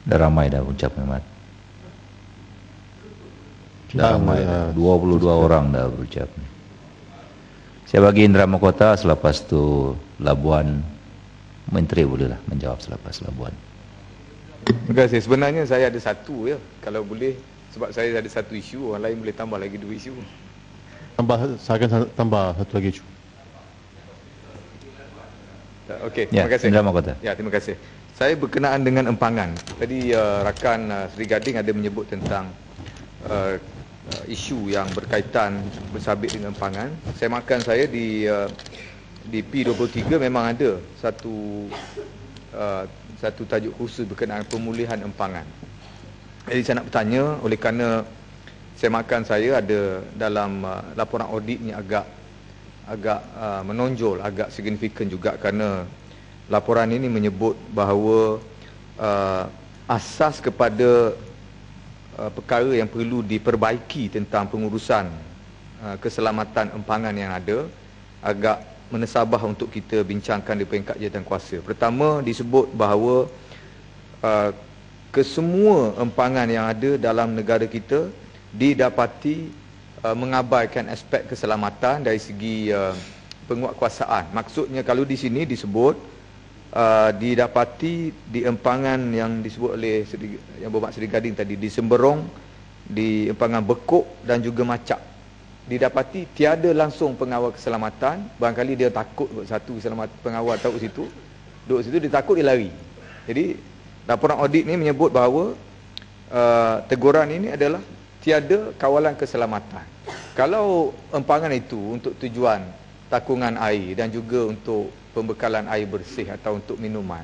Dah ramai dah berucap Mat. Dah ramai, 22 orang dah berucap. Saya bagi Indra Mahkota, selepas tu Labuan Menteri bolehlah menjawab selepas Labuan. Terima kasih. Sebenarnya saya ada satu ya, kalau boleh, sebab saya ada satu isu, orang lain boleh tambah lagi 2 isu. Saya akan tambah satu lagi isu. Okey, Ya, terima kasih. Indra Mahkota. Ya, terima kasih. Saya berkenaan dengan empangan. Tadi rakan Seri Gading ada menyebut tentang isu yang berkaitan bersabit dengan empangan. Saya makan saya di P23 memang ada satu tajuk khusus berkenaan pemulihan empangan. Jadi saya nak bertanya, oleh kerana saya makan saya ada dalam laporan audit ni agak menonjol, agak signifikan juga, kerana laporan ini menyebut bahawa asas kepada perkara yang perlu diperbaiki tentang pengurusan keselamatan empangan yang ada agak menasabah untuk kita bincangkan di peringkat jawatankuasa. Pertama, disebut bahawa kesemua empangan yang ada dalam negara kita didapati mengabaikan aspek keselamatan dari segi penguatkuasaan. Maksudnya kalau di sini disebut didapati di empangan yang disebut oleh yang berhormat Seri Gading tadi, di Semberong, di empangan Bekuk dan juga Macak, didapati tiada langsung pengawal keselamatan. Barangkali dia takut satu pengawal tahu situ, duduk situ, dia takut, dia lari. Jadi laporan audit ni menyebut bahawa teguran ini adalah tiada kawalan keselamatan. Kalau empangan itu untuk tujuan takungan air dan juga untuk pembekalan air bersih atau untuk minuman,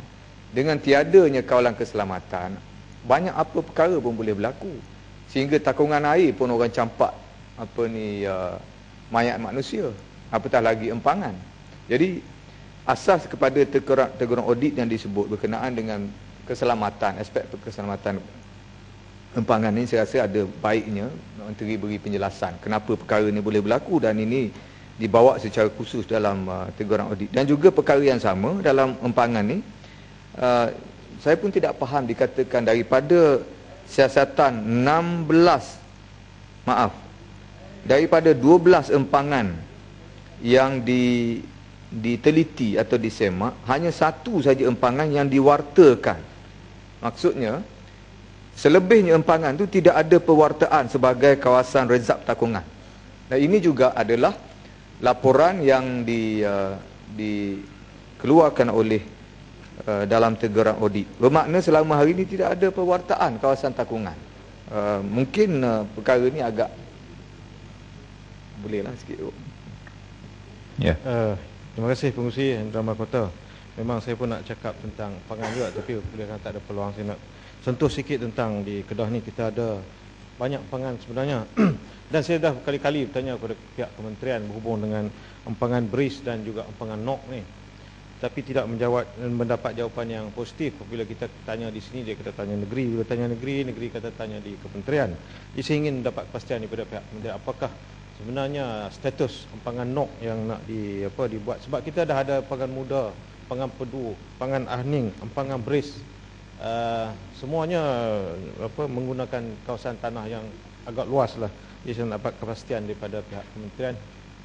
dengan tiadanya kawalan keselamatan, banyak apa perkara pun boleh berlaku, sehingga takungan air pun orang campak mayat manusia, apatah lagi empangan. Jadi asas kepada teguran audit yang disebut berkenaan dengan keselamatan, aspek keselamatan empangan ini, saya rasa ada baiknya Menteri beri penjelasan kenapa perkara ini boleh berlaku, dan ini dibawa secara khusus dalam teguran audit. Dan juga perkara yang sama dalam empangan ni, saya pun tidak faham, dikatakan daripada siasatan 12 empangan yang diteliti atau disemak, hanya satu saja empangan yang diwartakan. Maksudnya selebihnya empangan tu tidak ada pewartaan sebagai kawasan rezab takungan. Dan ini juga adalah laporan yang dikeluarkan oleh dalam teguran audit. Bermakna selama hari ini tidak ada pewartaan kawasan takungan. Mungkin perkara ni agak bolehlah sikit. Ya. Terima kasih pengurusi Indra Mahkota. Memang saya pun nak cakap tentang empangan juga, tapi boleh kan tak ada peluang, saya nak sentuh sikit tentang di Kedah ni kita ada banyak empangan sebenarnya. Dan saya dah berkali-kali bertanya kepada pihak kementerian berhubung dengan empangan BRIS dan juga empangan NOC ni, tapi tidak mendapat jawapan yang positif. Apabila kita tanya di sini, dia kata tanya negeri, bila tanya negeri kata tanya di kementerian. Jadi saya ingin mendapat kepastian daripada pihak kementerian, apakah sebenarnya status empangan NOC yang nak dibuat. Sebab kita dah ada empangan muda, empangan Pedu, empangan Ahning, empangan BRIS, semuanya menggunakan kawasan tanah yang agak luas lah. Jadi saya dapat kepastian daripada pihak kementerian,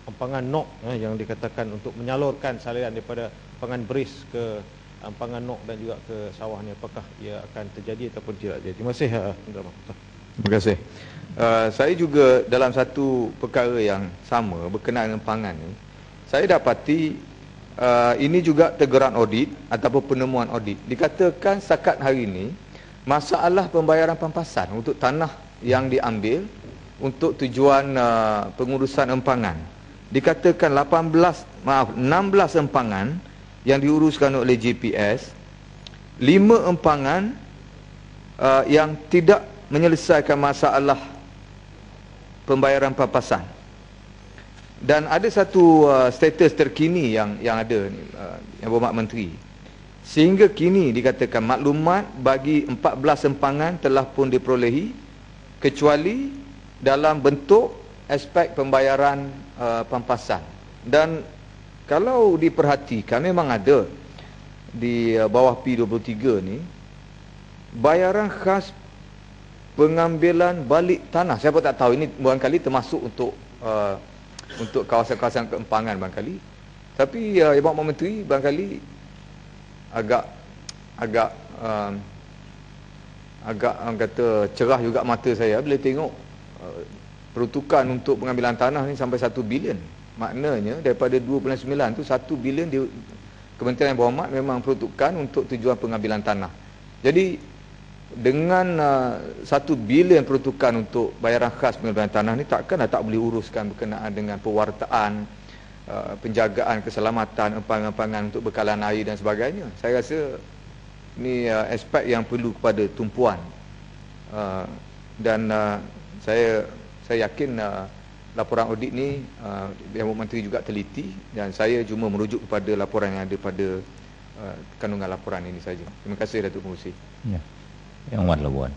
empangan NOC yang dikatakan untuk menyalurkan saliran daripada empangan BRIS ke empangan NOC dan juga ke sawah ni, apakah ia akan terjadi ataupun tidak terjadi. Terima kasih. Terima kasih. Saya juga dalam satu perkara yang sama berkenaan dengan empangan ni, saya dapati ini juga teguran audit ataupun penemuan audit. Dikatakan setakat hari ini masalah pembayaran pampasan untuk tanah yang diambil untuk tujuan pengurusan empangan, dikatakan 16 empangan yang diuruskan oleh JPS, 5 empangan yang tidak menyelesaikan masalah pembayaran pampasan. Dan ada satu status terkini yang ada yang berhormat Menteri, sehingga kini dikatakan maklumat bagi 14 empangan telah pun diperolehi, kecuali dalam bentuk aspek pembayaran pampasan. Dan kalau diperhatikan, memang ada di bawah P23 ni bayaran khas pengambilan balik tanah. Saya pun tak tahu, ini barangkali termasuk untuk kawasan-kawasan keempangan barangkali. Tapi Ibu Menteri barangkali agak orang kata cerah juga mata saya bila tengok peruntukan untuk pengambilan tanah ni sampai 1 bilion. Maknanya daripada 2.9 tu 1 bilion dia, Kementerian Yang Berhormat memang peruntukan untuk tujuan pengambilan tanah. Jadi dengan 1 bilion peruntukan untuk bayaran khas pengambilan tanah ni, takkanlah tak boleh uruskan berkenaan dengan pewartaan, penjagaan keselamatan empangan-empangan untuk bekalan air dan sebagainya. Saya rasa ni aspek yang perlu kepada tumpuan, dan saya yakin laporan audit ni Yang Menteri juga teliti, dan saya cuma merujuk kepada laporan yang ada pada kandungan laporan ini saja. Terima kasih Datuk Pengerusi. Ya. Yang Wan Labuan.